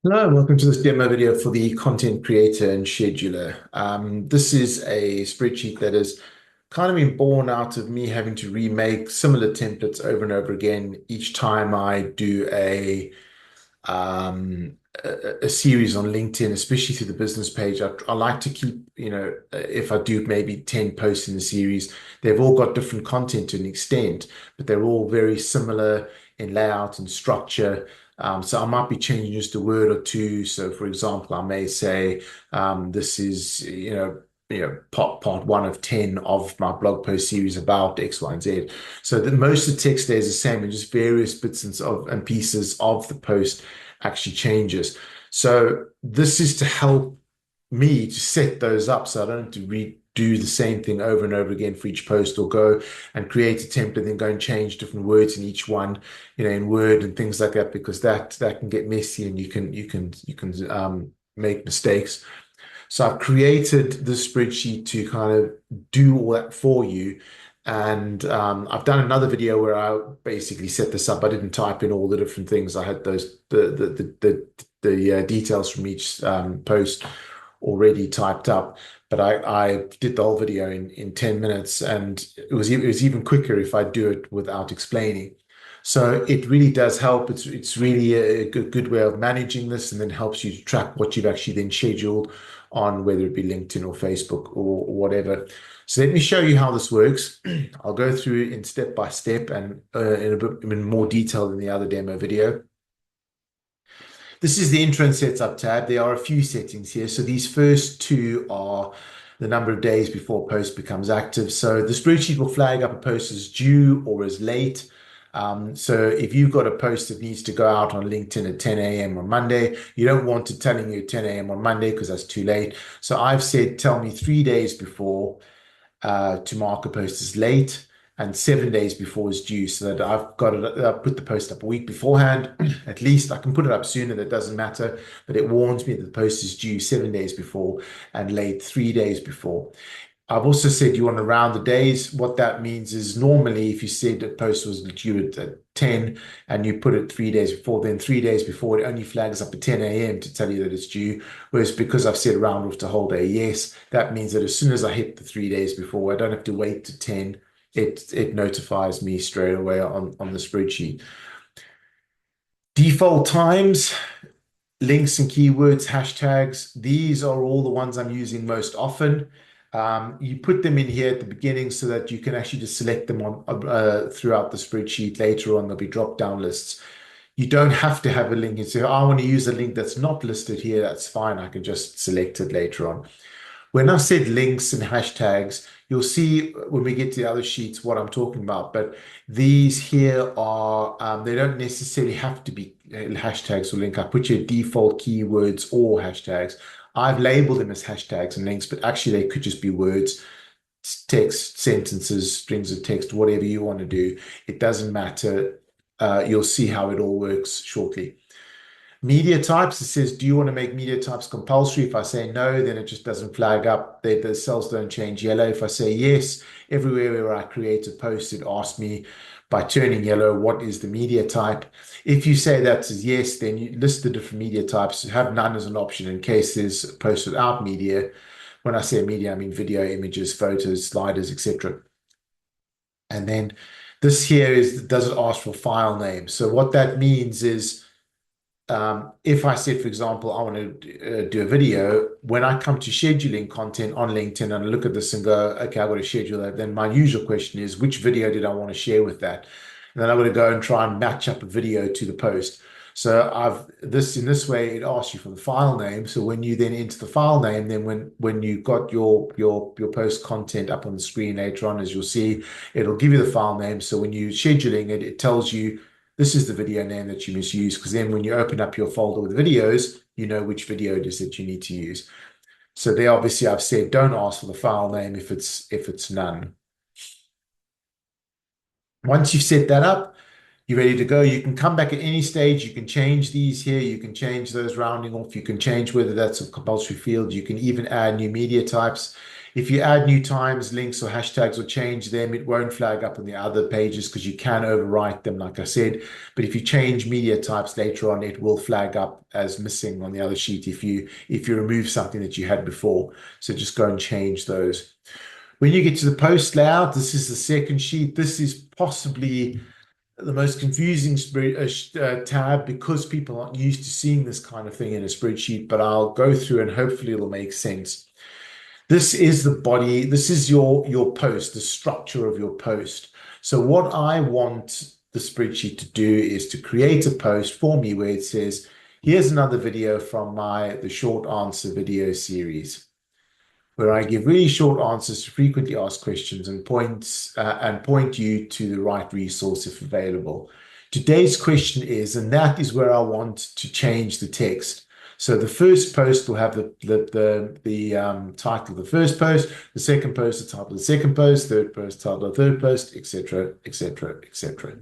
Hello, and welcome to this demo video for the content creator and scheduler. This is a spreadsheet that has kind of been born out of me having to remake similar templates over and over again each time I do a series on LinkedIn, especially through the business page. I like to keep, if I do maybe 10 posts in the series, they've all got different content to an extent, but they're all very similar in layout and structure. So I might be changing just a word or two. So for example, I may say, this is, part one of 10 of my blog post series about X, Y, and Z. So that most of the text stays the same and just various bits and pieces of the post actually changes. So this is to help me to set those up so I don't have to redo the same thing over and over again for each post, or go and create a template, then go and change different words in each one, in Word and things like that, because that can get messy and you can make mistakes. So I've created this spreadsheet to kind of do all that for you. And I've done another video where I basically set this up. I didn't type in all the different things. I had the details from each post already typed up. But I did the whole video in 10 minutes, and it was even quicker if I do it without explaining. So it really does help. It's really a good way of managing this, and then helps you to track what you've actually then scheduled on, whether it be LinkedIn or Facebook or whatever. So let me show you how this works. I'll go through in step by step and in a bit in more detail than the other demo video. This is the intro and setup tab. There are a few settings here. So these first two are the number of days before a post becomes active. So the spreadsheet will flag up a post as due or as late. So if you've got a post that needs to go out on LinkedIn at 10 a.m. on Monday, you don't want it telling you 10 a.m. on Monday because that's too late. So I've said, tell me 3 days before to mark a post as late, and 7 days before is due, so that I've put the post up a week beforehand. At least I can put it up sooner, that doesn't matter, but it warns me that the post is due 7 days before and late 3 days before. I've also said you want to round the days. What that means is, normally if you said a post was due at 10 and you put it 3 days before, then 3 days before it only flags up at 10 a.m. to tell you that it's due. Whereas because I've said round off to whole day, yes, that means that as soon as I hit the 3 days before, I don't have to wait to 10. It notifies me straight away on the spreadsheet. Default times, links and keywords, hashtags. These are all the ones I'm using most often. You put them in here at the beginning so that you can actually just select them on throughout the spreadsheet. Later on, there'll be drop-down lists. You don't have to have a link. And say, I want to use a link that's not listed here. That's fine. I can just select it later on. When I've said links and hashtags, you'll see when we get to the other sheets what I'm talking about. But these here are, they don't necessarily have to be hashtags or link. I put your default keywords or hashtags. I've labeled them as hashtags and links, but actually they could just be words, text, sentences, strings of text, whatever you want to do. It doesn't matter. You'll see how it all works shortly. Media types, it says, do you want to make media types compulsory? If I say no, then it just doesn't flag up. The cells don't change yellow. If I say yes, everywhere where I create a post, it asks me by turning yellow, what is the media type? If you say that as yes, then you list the different media types. Have none as an option in case there's a post without media. When I say media, I mean video, images, photos, sliders, etc. And then this here is, does it ask for file name? So what that means is, if I said, for example, I want to do a video, when I come to scheduling content on LinkedIn and I look at this and go, okay, I've got to schedule that, then my usual question is, which video did I want to share with that? And then I'm going to go and try and match up a video to the post. So in this way, it asks you for the file name. So when you then enter the file name, then when you've got your post content up on the screen later on, as you'll see, it'll give you the file name. So when you're scheduling it, it tells you this is the video name that you must use, because then when you open up your folder with videos, you know which video it is that you need to use. So there, obviously, I've said don't ask for the file name if it's none. Once you've set that up, you're ready to go. You can come back at any stage. You can change these here. You can change those rounding off. You can change whether that's a compulsory field. You can even add new media types. If you add new times, links, or hashtags or change them, it won't flag up on the other pages because you can overwrite them, like I said. But if you change media types later on, it will flag up as missing on the other sheet if you remove something that you had before. So just go and change those. When you get to the post layout, this is the second sheet. This is possibly the most confusing tab because people aren't used to seeing this kind of thing in a spreadsheet, but I'll go through and hopefully it'll make sense. This is the body, this is your post, the structure of your post. So what I want the spreadsheet to do is to create a post for me where it says, here's another video from the short answer video series, where I give really short answers to frequently asked questions and point you to the right resource if available. Today's question is, and that is where I want to change the text. So the first post will have the title of the first post, the second post, the title of the second post, third post, title of the third post, etc., etc., etc.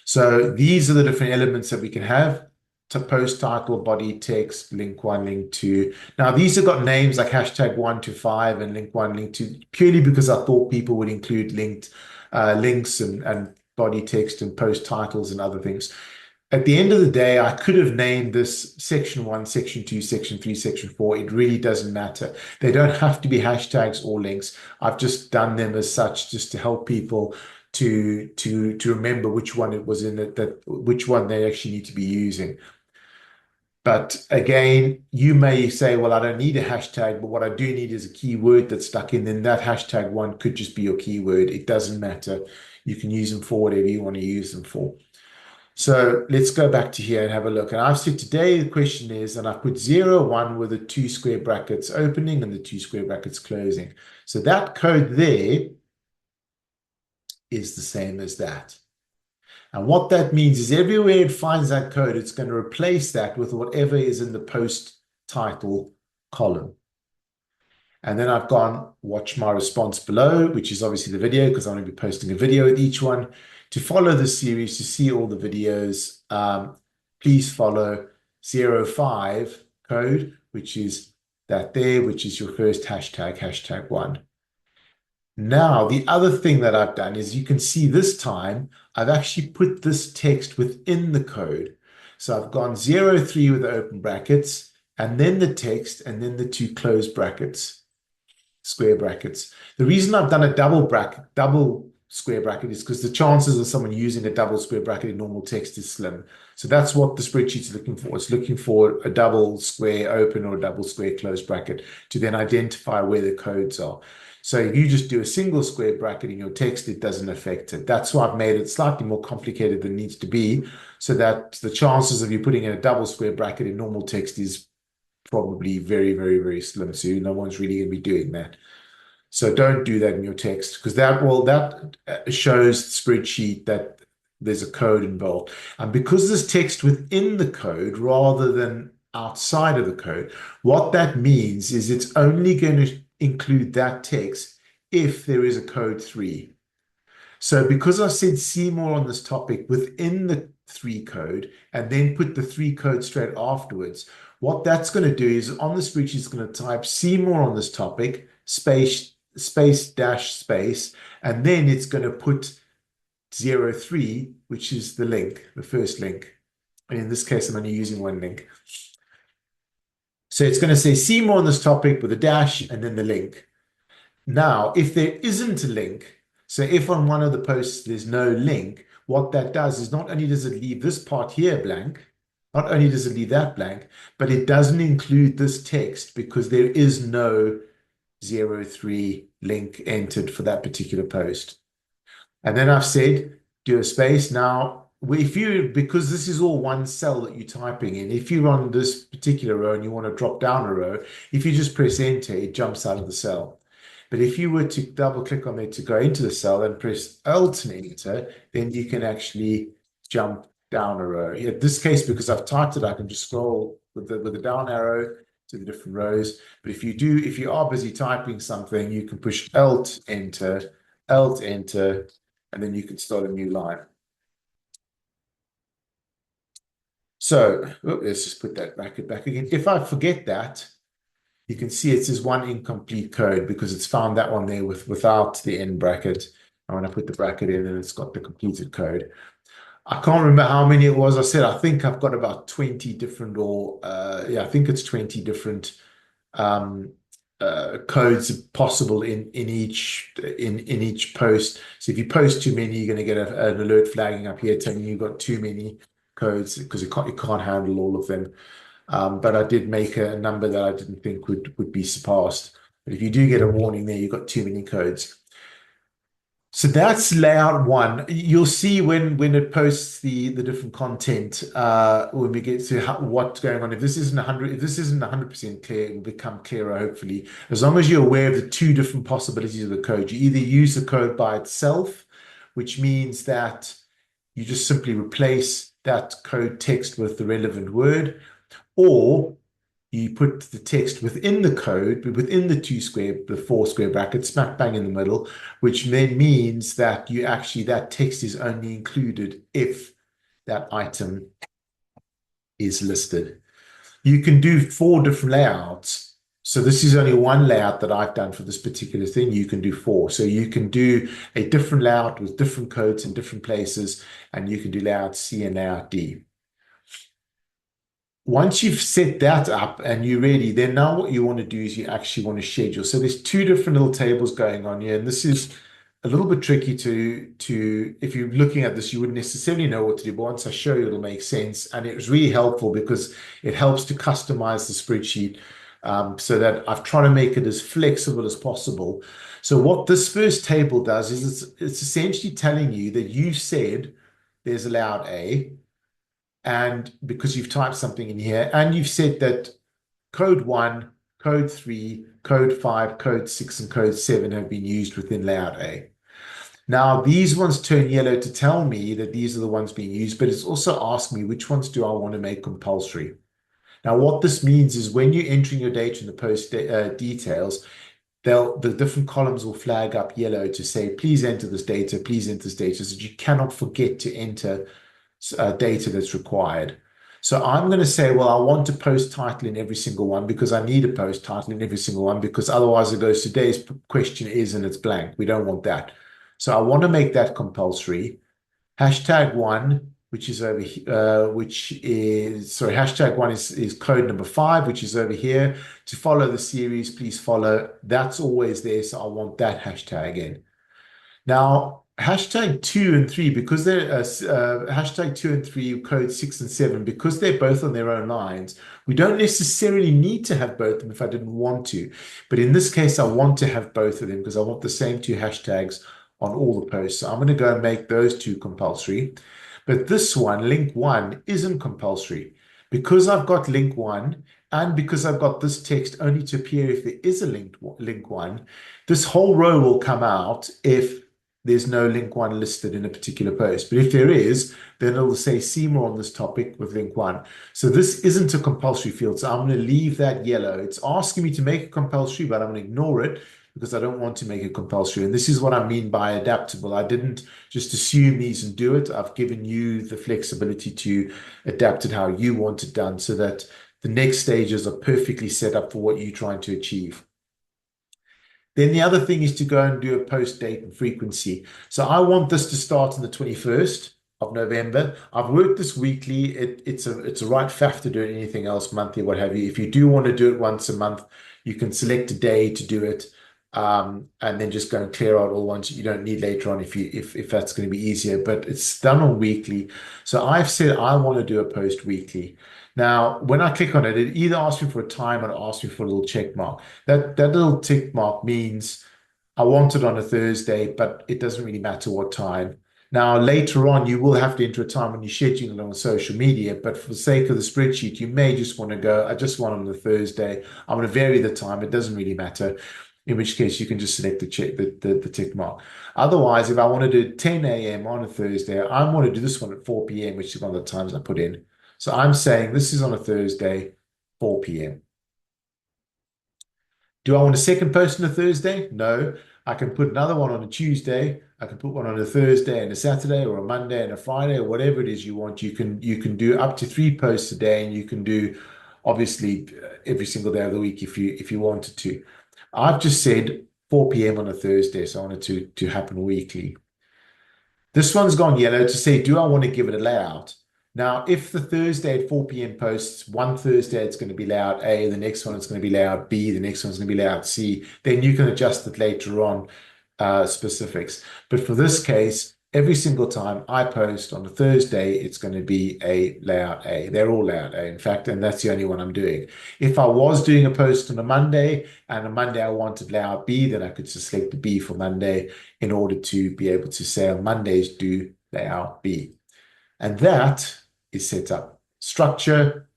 So these are the different elements that we can have to post title, body, text, link one, link two. Now, these have got names like hashtag 1 to 5 and link one, link two, purely because I thought people would include links and body text and post titles and other things. At the end of the day, I could have named this section 1, section 2, section 3, section 4. It really doesn't matter. They don't have to be hashtags or links. I've just done them as such just to help people to remember which one it was in that which one they actually need to be using. But again, you may say, well, I don't need a hashtag, but what I do need is a keyword that's stuck in. Then that hashtag one could just be your keyword. It doesn't matter. You can use them for whatever you want to use them for. So let's go back to here and have a look. And I've said today the question is, and I put 0, 1 with the 2 square brackets opening and the 2 square brackets closing. So that code there is the same as that. And what that means is everywhere it finds that code, it's going to replace that with whatever is in the post title column. And then I've gone watch my response below, which is obviously the video because I'm going to be posting a video with each one. To follow this series, to see all the videos, please follow 05 code, which is that there, which is your first hashtag, hashtag 1. Now, the other thing that I've done is you can see this time I've actually put this text within the code. So I've gone 03 with the open brackets, and then the text, and then the 2 closed brackets, square brackets. The reason I've done a double square bracket is because the chances of someone using a double square bracket in normal text is slim. So that's what the spreadsheet's looking for. It's looking for a double square open or a double square closed bracket to then identify where the codes are. So if you just do a single square bracket in your text, it doesn't affect it. That's why I've made it slightly more complicated than it needs to be, so that the chances of you putting in a double square bracket in normal text is probably very, very, very slim. So no one's really going to be doing that. So don't do that in your text because that shows the spreadsheet that there's a code involved. And because there's text within the code rather than outside of the code, what that means is it's only going to include that text if there is a code 3. So because I said see more on this topic within the 3 code and then put the 3 code straight afterwards, what that's going to do is on the spreadsheet, it's going to type see more on this topic, space, dash, space, and then it's going to put 03, which is the link, the first link. And in this case, I'm only using one link. So it's going to say see more on this topic with a dash and then the link. Now, if there isn't a link, so if on one of the posts there's no link, what that does is not only does it leave this part here blank, not only does it leave that blank, but it doesn't include this text because there is no 03 link entered for that particular post. And then I've said, do a space. Now, because this is all one cell that you're typing in, if you're on this particular row and you want to drop down a row, if you just press enter, it jumps out of the cell. But if you were to double click on it to go into the cell and press Alt and enter, then you can actually jump down a row. In this case, because I've typed it, I can just scroll with the down arrow to the different rows. But if you are busy typing something, you can push Alt, enter, and then you can start a new line. So let's just put that back again. If I forget that, you can see it says one incomplete code because it's found that one there without the end bracket. And when I put the bracket in, then it's got the completed code. I can't remember how many it was. I said I think I've got about 20 different, or yeah, I think it's 20 different um, codes possible in each post. So if you post too many, you're going to get an alert flagging up here telling you you've got too many codes because it can't handle all of them. But I did make a number that I didn't think would be surpassed. But if you do get a warning there, you've got too many codes. So that's layout one. You'll see when it posts the different content when we get to what's going on. If this isn't 100% clear, it will become clearer hopefully. As long as you're aware of the two different possibilities of the code, you either use the code by itself, which means that you just simply replace that code text with the relevant word, or you put the text within the code, but within the four square brackets, smack bang in the middle, which then means that that text is only included if that item is listed. You can do four different layouts. So this is only one layout that I've done for this particular thing. You can do four. So you can do a different layout with different codes in different places, and you can do layout C and layout D. Once you've set that up and you're ready, then now what you want to do is you actually want to schedule. So there's two different little tables going on here, and this is a little bit tricky to if you're looking at this, you wouldn't necessarily know what to do, but once I show you, it'll make sense. And it was really helpful because it helps to customize the spreadsheet so that I've tried to make it as flexible as possible. So what this first table does is it's essentially telling you that you said there's allowed A. And because you've typed something in here and you've said that code 1, code 3, code 5, code 6, and code 7 have been used within layout A. Now, these ones turn yellow to tell me that these are the ones being used, but it's also asked me which ones do I want to make compulsory. Now, what this means is when you're entering your data in the post details, the different columns will flag up yellow to say, please enter this data, please enter this data, so that you cannot forget to enter data that's required. So I'm going to say, well, I want to post title in every single one because I need a post title in every single one because otherwise it goes today's question is and it's blank. We don't want that. So I want to make that compulsory. Hashtag one, which is over here, hashtag one is code number 5, which is over here. To follow the series, please follow. That's always there. So I want that hashtag in. Now, hashtag 2 and 3, because they're hashtag 2 and 3, code 6 and 7, because they're both on their own lines, we don't necessarily need to have both of them if I didn't want to. But in this case, I want to have both of them because I want the same two hashtags on all the posts. So I'm going to go and make those two compulsory. But this one, link 1, isn't compulsory. Because I've got link 1 and because I've got this text only to appear if there is a link 1, this whole row will come out if there's no link 1 listed in a particular post. But if there is, then it'll say see more on this topic with link 1. So this isn't a compulsory field. So I'm going to leave that yellow. It's asking me to make it compulsory, but I'm going to ignore it because I don't want to make it compulsory. And this is what I mean by adaptable. I didn't just assume these and do it. I've given you the flexibility to adapt it how you want it done so that the next stages are perfectly set up for what you're trying to achieve. Then the other thing is to go and do a post date and frequency. So I want this to start on the 21st of November. I've worked this weekly. It's a right faff to do it anything else monthly, what have you. If you do want to do it once a month, you can select a day to do it. And then just go and clear out all ones you don't need later on if that's going to be easier. But it's done on weekly. So I've said I want to do a post weekly. Now, when I click on it, it either asks me for a time or it asks me for a little check mark. That little tick mark means I want it on a Thursday, but it doesn't really matter what time. Now, later on, you will have to enter a time when you schedule it on social media, but for the sake of the spreadsheet, you may just want to go, I just want it on the Thursday. I'm going to vary the time. It doesn't really matter. In which case, you can just select the tick mark. Otherwise, if I want to do 10 a.m. on a Thursday, I want to do this one at 4 p.m., which is one of the times I put in. So I'm saying this is on a Thursday, 4 p.m. Do I want a second post on a Thursday? No. I can put another one on a Tuesday. I can put one on a Thursday and a Saturday or a Monday and a Friday or whatever it is you want. You can do up to 3 posts a day and you can do obviously every single day of the week if you wanted to. I've just said 4 p.m. on a Thursday, so I want it to happen weekly. This one's gone yellow to say, do I want to give it a layout? Now, if the Thursday at 4 p.m. posts, one Thursday it's going to be layout A, the next one it's going to be layout B, the next one's going to be layout C, then you can adjust it later on, specifics. But for this case, every single time I post on a Thursday, it's going to be a layout A. They're all layout A, in fact, and that's the only one I'm doing. If I was doing a post on a Monday and a Monday I wanted layout B, then I could just select the B for Monday in order to be able to say on Mondays, do layout B. And that is set up. Structure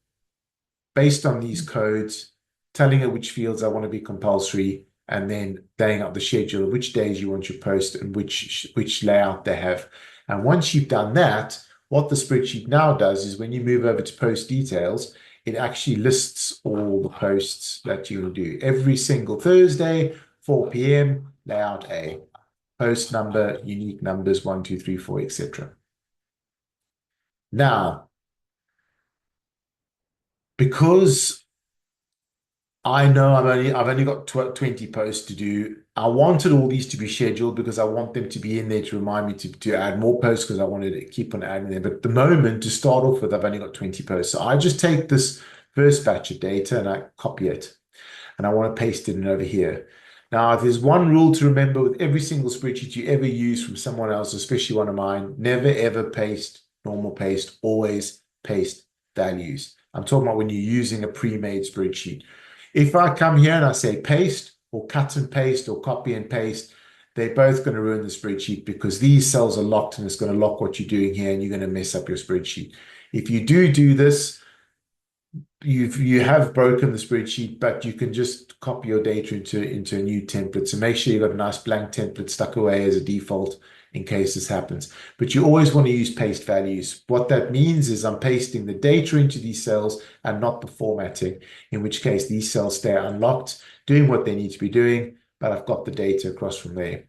based on these codes, telling it which fields I want to be compulsory, and then laying out the schedule of which days you want your post and which layout they have. And once you've done that, what the spreadsheet now does is when you move over to post details, it actually lists all the posts that you will do. Every single Thursday, 4 p.m., layout A. Post number, unique numbers, 1, 2, 3, 4, etc. Now, because I know I've only got 20 posts to do. I wanted all these to be scheduled because I want them to be in there to remind me to add more posts because I wanted to keep on adding them. But at the moment, to start off with, I've only got 20 posts. So I just take this first batch of data and I copy it. And I want to paste it in over here. Now, there's one rule to remember with every single spreadsheet you ever use from someone else, especially one of mine: never ever paste normal paste, always paste values. I'm talking about when you're using a pre-made spreadsheet. If I come here and I say paste or cut and paste or copy and paste, they're both going to ruin the spreadsheet because these cells are locked and it's going to lock what you're doing here and you're going to mess up your spreadsheet. If you do this, you have broken the spreadsheet, but you can just copy your data into a new template. So make sure you've got a nice blank template stuck away as a default in case this happens. But you always want to use paste values. What that means is I'm pasting the data into these cells and not the formatting, in which case these cells stay unlocked, doing what they need to be doing, but I've got the data across from there.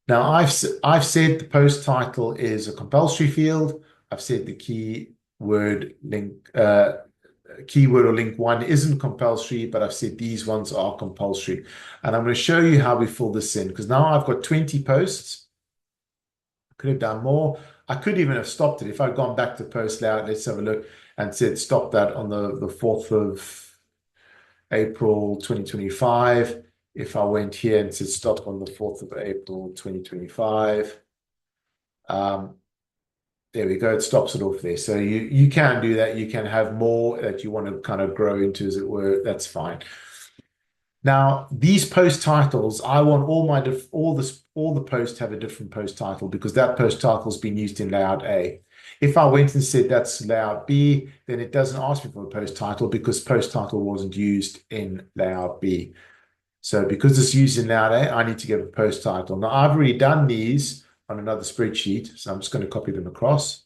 Now, I've said the post title is a compulsory field. I've said the keyword or link one isn't compulsory, but I've said these ones are compulsory. And I'm going to show you how we fill this in because now I've got 20 posts. I could have done more. I could even have stopped it. If I'd gone back to post layout, let's have a look, and said stop that on the 4th of April 2025. If I went here and said stop on the 4th of April 2025, there we go. It stops it off there. So you can do that. You can have more that you want to kind of grow into, as it were. That's fine. Now, these post titles, I want all the posts have a different post title because that post title has been used in layout A. If I went and said that's layout B, then it doesn't ask me for a post title because post title wasn't used in layout B. So because it's used in layout A, I need to give a post title. Now, I've already done these on another spreadsheet, so I'm just going to copy them across.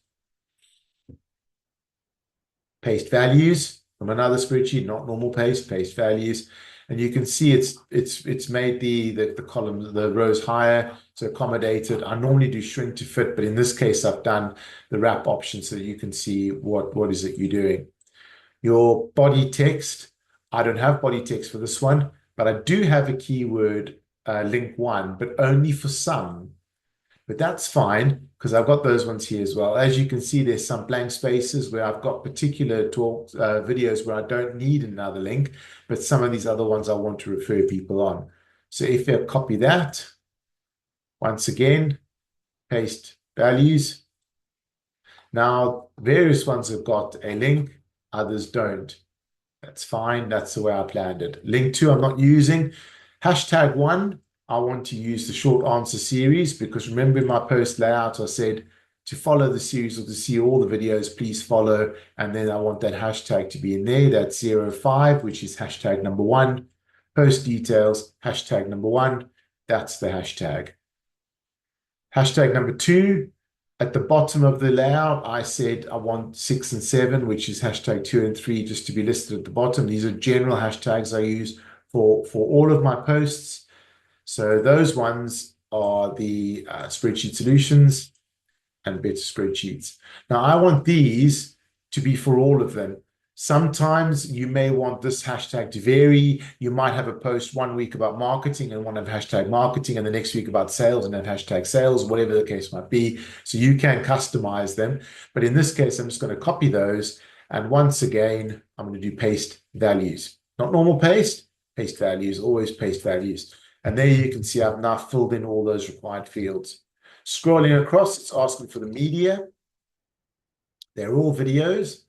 Paste values from another spreadsheet, not normal paste values. And you can see it's made the columns, the rows higher, so accommodated. I normally do shrink to fit, but in this case, I've done the wrap option so that you can see what is it you're doing. Your body text, I don't have body text for this one, but I do have a keyword link one, but only for some. But that's fine because I've got those ones here as well. As you can see, there's some blank spaces where I've got particular talk videos where I don't need another link, but some of these other ones I want to refer people on. So if I copy that, once again, paste values. Now, various ones have got a link, others don't. That's fine. That's the way I planned it. Link 2, I'm not using. Hashtag 1, I want to use the short answer series because remember in my post layout, I said to follow the series or to see all the videos, please follow. And then I want that hashtag to be in there. That's 05, which is hashtag number 1. Post details, hashtag number 1. That's the hashtag. Hashtag number 2, at the bottom of the layout, I said I want 6 and 7, which is hashtag 2 and 3, just to be listed at the bottom. These are general hashtags I use for all of my posts. So those ones are the spreadsheet solutions and better spreadsheets. Now I want these to be for all of them. Sometimes you may want this hashtag to vary. You might have a post one week about marketing and one of hashtag marketing, and the next week about sales and then hashtag sales, whatever the case might be. So you can customize them. But in this case, I'm just going to copy those. And once again, I'm going to do paste values. Not normal paste, paste values, always paste values. And there you can see I've now filled in all those required fields. Scrolling across, it's asking for the media. They're all videos.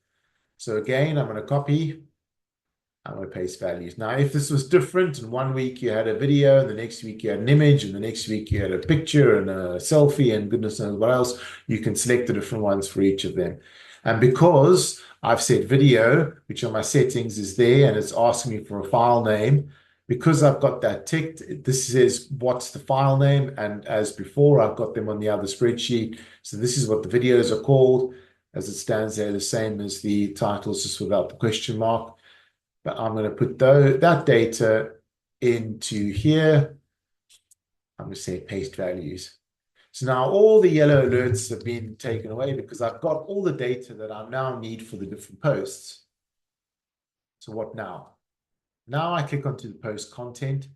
So again, I'm going to copy. I'm going to paste values. Now, if this was different, and one week you had a video, and the next week you had an image, and the next week you had a picture and a selfie, and goodness knows what else, you can select the different ones for each of them. And because I've set video, which on my settings is there, and it's asking me for a file name, because I've got that ticked, this says what's the file name, and as before, I've got them on the other spreadsheet. So this is what the videos are called. As it stands there, the same as the titles, just without the question mark. But I'm going to put that data into here. I'm going to say paste values. So now all the yellow alerts have been taken away because I've got all the data that I now need for the different posts. So what now? Now I click onto the post content.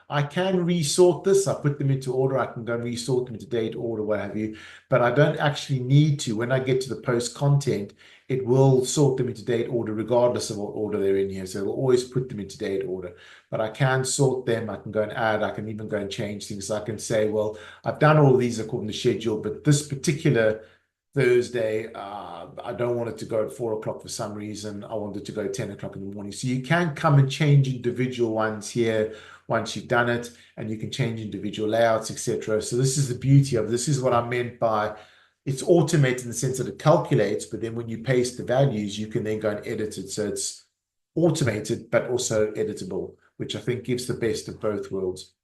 I can resort this. I put them into order. I can go and resort them into date order, what have you. But I don't actually need to. When I get to the post content, it will sort them into date order regardless of what order they're in here. So it'll always put them into date order. But I can sort them. I can go and add. I can even go and change things. I can say, well, I've done all of these according to schedule, but this particular Thursday, I don't want it to go at 4 o'clock for some reason. I want it to go at 10 o'clock in the morning. So you can come and change individual ones here once you've done it, and you can change individual layouts, etc. So this is the beauty of this is what I meant by it's automated in the sense that it calculates, but then when you paste the values, you can then go and edit it. So it's automated, but also editable, which I think gives the best of both worlds.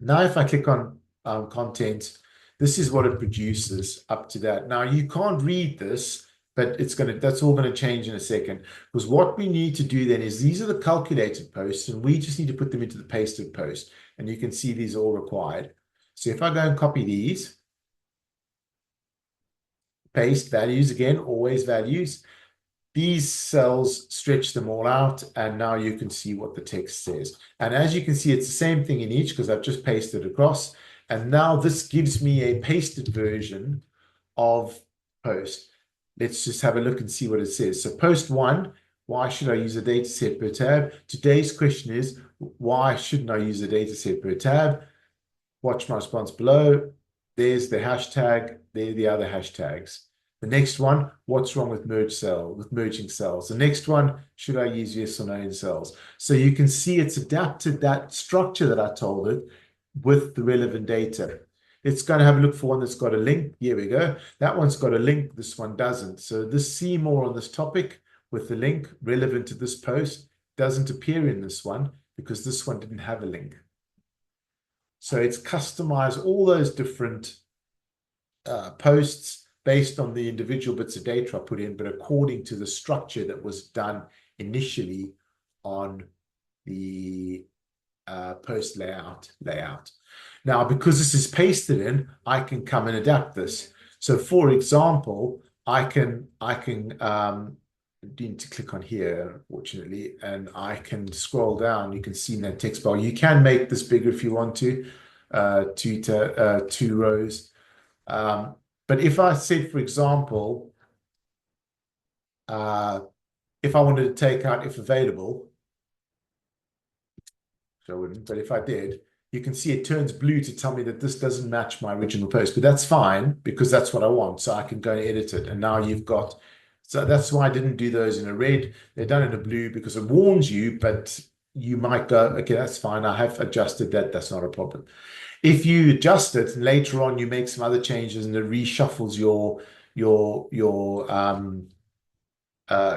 Now, if I click on content, this is what it produces up to that. Now, you can't read this, but that's all going to change in a second. Because what we need to do then is these are the calculated posts, and we just need to put them into the pasted post. And you can see these are all required. So if I go and copy these, paste values again, always values. These cells stretch them all out, and now you can see what the text says. And as you can see, it's the same thing in each because I've just pasted across. And now this gives me a pasted version of post. Let's just have a look and see what it says. So post 1, why should I use a data set per tab? Today's question is, why shouldn't I use a data set per tab? Watch my response below. There's the hashtag. There are the other hashtags. The next one, what's wrong with merging cells? The next one, should I use yes or no in cells? So you can see it's adapted that structure that I told it with the relevant data. It's going to have a look for one that's got a link. Here we go. That one's got a link. This one doesn't. So this see more on this topic with the link relevant to this post doesn't appear in this one because this one didn't have a link. So it's customized all those different posts based on the individual bits of data I put in, but according to the structure that was done initially on the post layout. Now, because this is pasted in, I can come and adapt this. So, for example, I need to click on here, unfortunately, and I can scroll down. You can see in that text bar. You can make this bigger if you want to, two rows. But if I said, for example, if I wanted to take out if available, which I wouldn't, but if I did, you can see it turns blue to tell me that this doesn't match my original post, but that's fine because that's what I want. So I can go and edit it. And now you've got, so that's why I didn't do those in a red. They're done in a blue because it warns you, but you might go, okay, that's fine. I have adjusted that. That's not a problem. If you adjust it and later on you make some other changes and it reshuffles your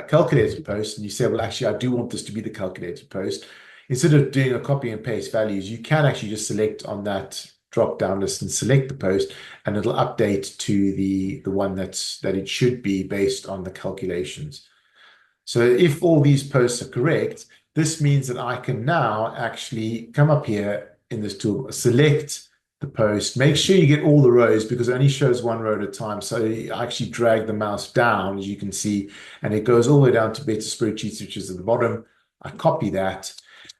calculated post and you say, well, actually, I do want this to be the calculated post. Instead of doing a copy and paste values, you can actually just select on that drop down list and select the post and it'll update to the one that it should be based on the calculations. So if all these posts are correct, this means that I can now actually come up here in this tool, select the post. Make sure you get all the rows because it only shows one row at a time. So I actually drag the mouse down, as you can see, and it goes all the way down to Better Spreadsheets, which is at the bottom. I copy that.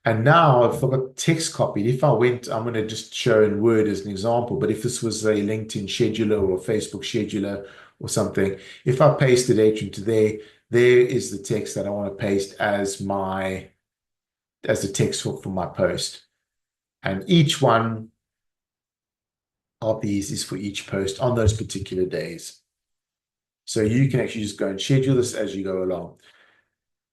And now I've got text copied. If I went, I'm going to just show in Word as an example, but if this was a LinkedIn scheduler or a Facebook scheduler or something, if I paste the data into there, there is the text that I want to paste as the text for my post. And each one of these is for each post on those particular days. So you can actually just go and schedule this as you go along.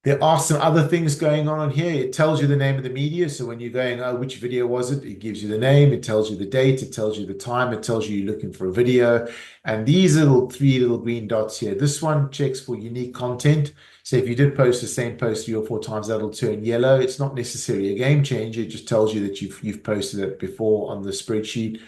There are some other things going on here. It tells you the name of the media. So when you're going, oh, which video was it? It gives you the name. It tells you the date. It tells you the time. It tells you you're looking for a video. And these three little green dots here, this one checks for unique content. So if you did post the same post 3 or 4 times, that'll turn yellow. It's not necessarily a game changer. It just tells you that you've posted it before on the spreadsheet.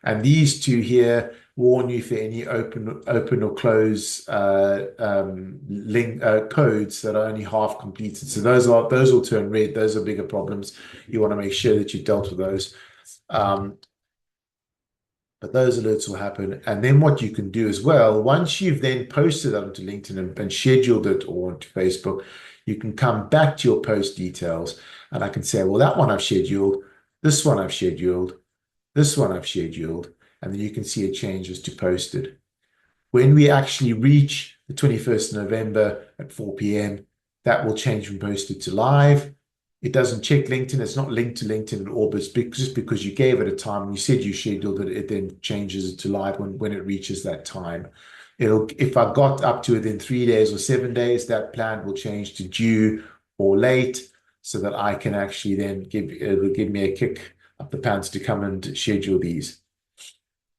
And these two here warn you for any open or close link codes that are only half completed. So those will turn red. Those are bigger problems. You want to make sure that you've dealt with those. But those alerts will happen. And then what you can do as well, once you've then posted it onto LinkedIn and scheduled it or onto Facebook, you can come back to your post details and I can say, well, that one I've scheduled, this one I've scheduled, this one I've scheduled, and then you can see it changes to posted. When we actually reach the 21st of November at 4 p.m., that will change from posted to live. It doesn't check LinkedIn. It's not linked to LinkedIn at all, but just because you gave it a time and you said you scheduled it, it then changes it to live when it reaches that time. If I got up to within 3 days or 7 days, that plan will change to due or late so that I can actually then it'll give me a kick up the pants to come and schedule these.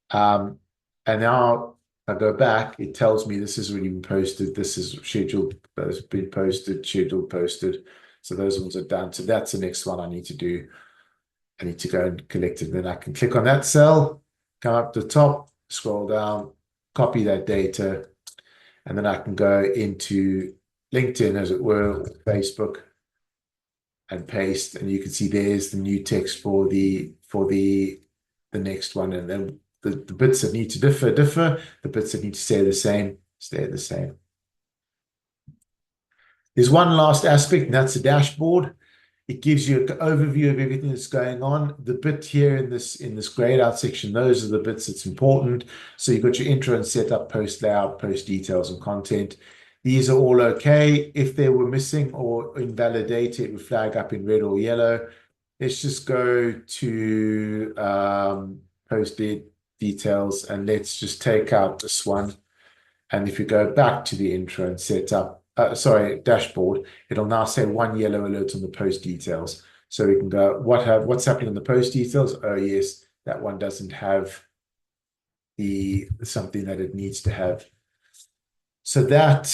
And now I go back, it tells me this has already been posted, this is scheduled, has been posted, scheduled, posted. So those ones are done. So that's the next one I need to do. I need to go and collect it. Then I can click on that cell, come up to the top, scroll down, copy that data, and then I can go into LinkedIn, as it were, or Facebook, and paste. And you can see there's the new text for the next one. And then the bits that need to differ. The bits that need to stay the same, stay the same. There's one last aspect, and that's the dashboard. It gives you an overview of everything that's going on. The bit here in this grayed out section, those are the bits that's important. So you've got your intro and setup, post layout, post details, and content. These are all okay. If they were missing or invalidated, it would flag up in red or yellow. Let's just go to post details and let's just take out this one. And if you go back to the intro and set up, dashboard, it'll now say one yellow alert on the post details. So we can go, what's happening on the post details? Oh yes, that one doesn't have something that it needs to have. So that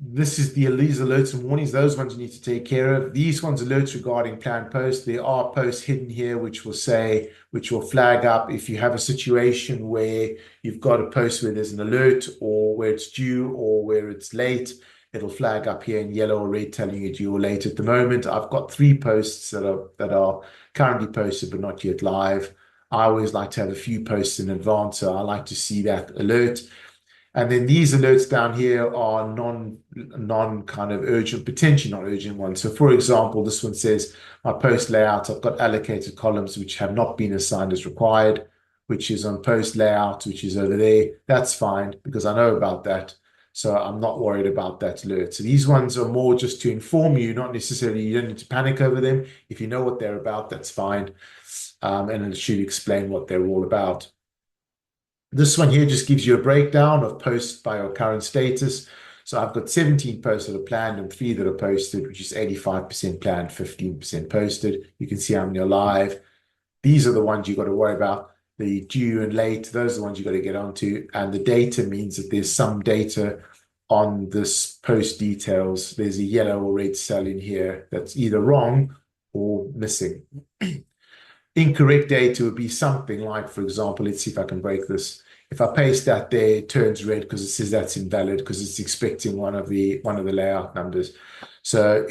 these alerts and warnings, those ones you need to take care of. These ones alerts regarding planned posts. There are posts hidden here which will flag up if you have a situation where you've got a post where there's an alert or where it's due or where it's late. It'll flag up here in yellow or red telling you due or late. At the moment, I've got 3 posts that are currently posted but not yet live. I always like to have a few posts in advance, so I like to see that alert. And then these alerts down here are non kind of urgent, potentially not urgent ones. So for example, this one says my post layout, I've got allocated columns which have not been assigned as required, which is on post layout, which is over there. That's fine because I know about that. So I'm not worried about that alert. So these ones are more just to inform you, not necessarily, you don't need to panic over them. If you know what they're about, that's fine. And it should explain what they're all about. This one here just gives you a breakdown of posts by your current status. So I've got 17 posts that are planned and 3 that are posted, which is 85% planned, 15% posted. You can see how many are live. These are the ones you've got to worry about. The due and late, those are the ones you've got to get onto. And the data means that there's some data on this post details. There's a yellow or red cell in here that's either wrong or missing. Incorrect data would be something like, for example, let's see if I can break this. If I paste that there, it turns red because it says that's invalid because it's expecting one of the layout numbers. So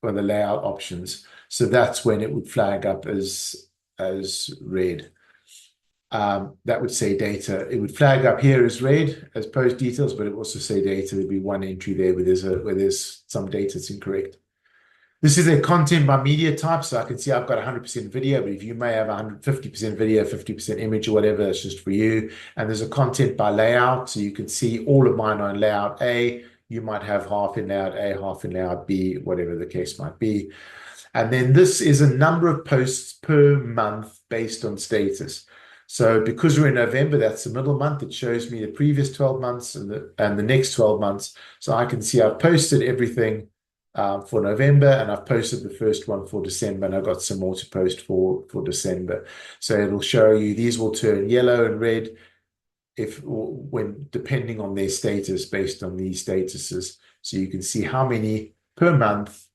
or the layout options. So that's when it would flag up as red. that would say data. It would flag up here as red as post details, but it would also say data. There'd be one entry there where there's some data that's incorrect. This is a content by media type, so I can see I've got 100% video, but if you may have 150% video, 50% image or whatever, that's just for you. And there's a content by layout, so you can see all of mine are in layout A. You might have half in layout A, half in layout B, whatever the case might be. And then this is a number of posts per month based on status. So because we're in November, that's the middle month. It shows me the previous 12 months and the next 12 months. So I can see I've posted everything for November, and I've posted the first one for December, and I've got some more to post for December. So it'll show you these will turn yellow and red when depending on their status based on these statuses. So you can see how many per month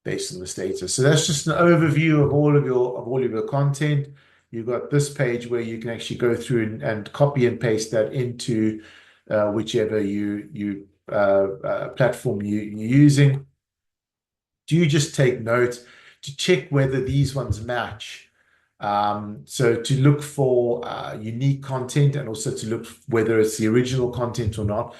based on the status. So that's just an overview of all of your content. You've got this page where you can actually go through and copy and paste that into whichever platform you're using. Do you just take note to check whether these ones match? So to look for unique content and also to look whether it's the original content or not.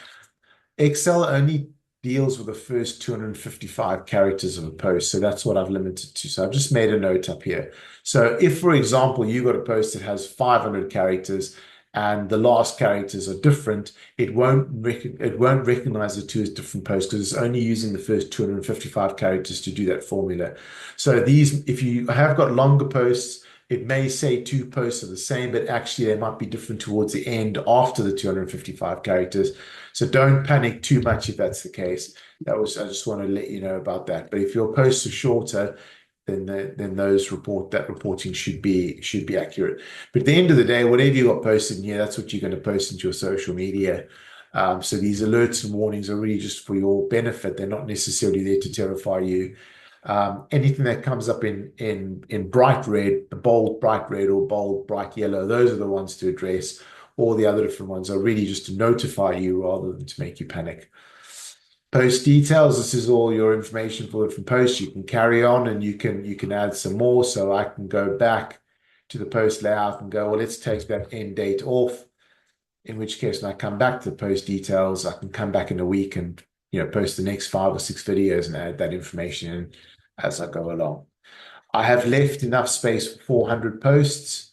Excel only deals with the first 255 characters of a post. So that's what I've limited to. So I've just made a note up here. So if, for example, you got a post that has 500 characters and the last characters are different, it won't recognize the two as different posts because it's only using the first 255 characters to do that formula. So if you have got longer posts, it may say two posts are the same, but actually they might be different towards the end after the 255 characters. So don't panic too much if that's the case. I just want to let you know about that. But if your posts are shorter, then that reporting should be accurate. But at the end of the day, whatever you got posted in here, that's what you're going to post into your social media. So these alerts and warnings are really just for your benefit. They're not necessarily there to terrify you. Anything that comes up in bright red, bold bright red or bold bright yellow, those are the ones to address. All the other different ones are really just to notify you rather than to make you panic. Post details, this is all your information for different posts. You can carry on and you can add some more. So I can go back to the post layout and go, well, let's take that end date off. In which case, when I come back to the post details, I can come back in a week and post the next 5 or 6 videos and add that information in as I go along. I have left enough space for 400 posts.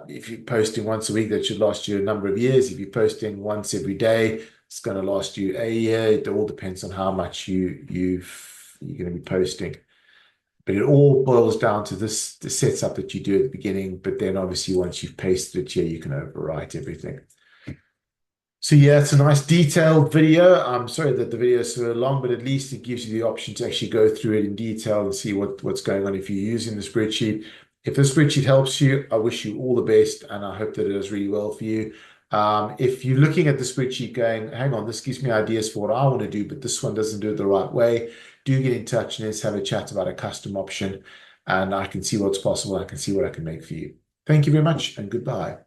If you're posting once a week, that should last you a number of years. If you're posting once every day, it's going to last you a year. It all depends on how much you're going to be posting. But it all boils down to the setup that you do at the beginning. But then obviously once you've pasted it here, you can overwrite everything. So yeah, it's a nice detailed video. I'm sorry that the video is so long, but at least it gives you the option to actually go through it in detail and see what's going on if you're using the spreadsheet. If the spreadsheet helps you, I wish you all the best, and I hope that it does really well for you. If you're looking at the spreadsheet going, hang on, this gives me ideas for what I want to do, but this one doesn't do it the right way, do get in touch and let's have a chat about a custom option, and I can see what's possible. I can see what I can make for you. Thank you very much, and goodbye.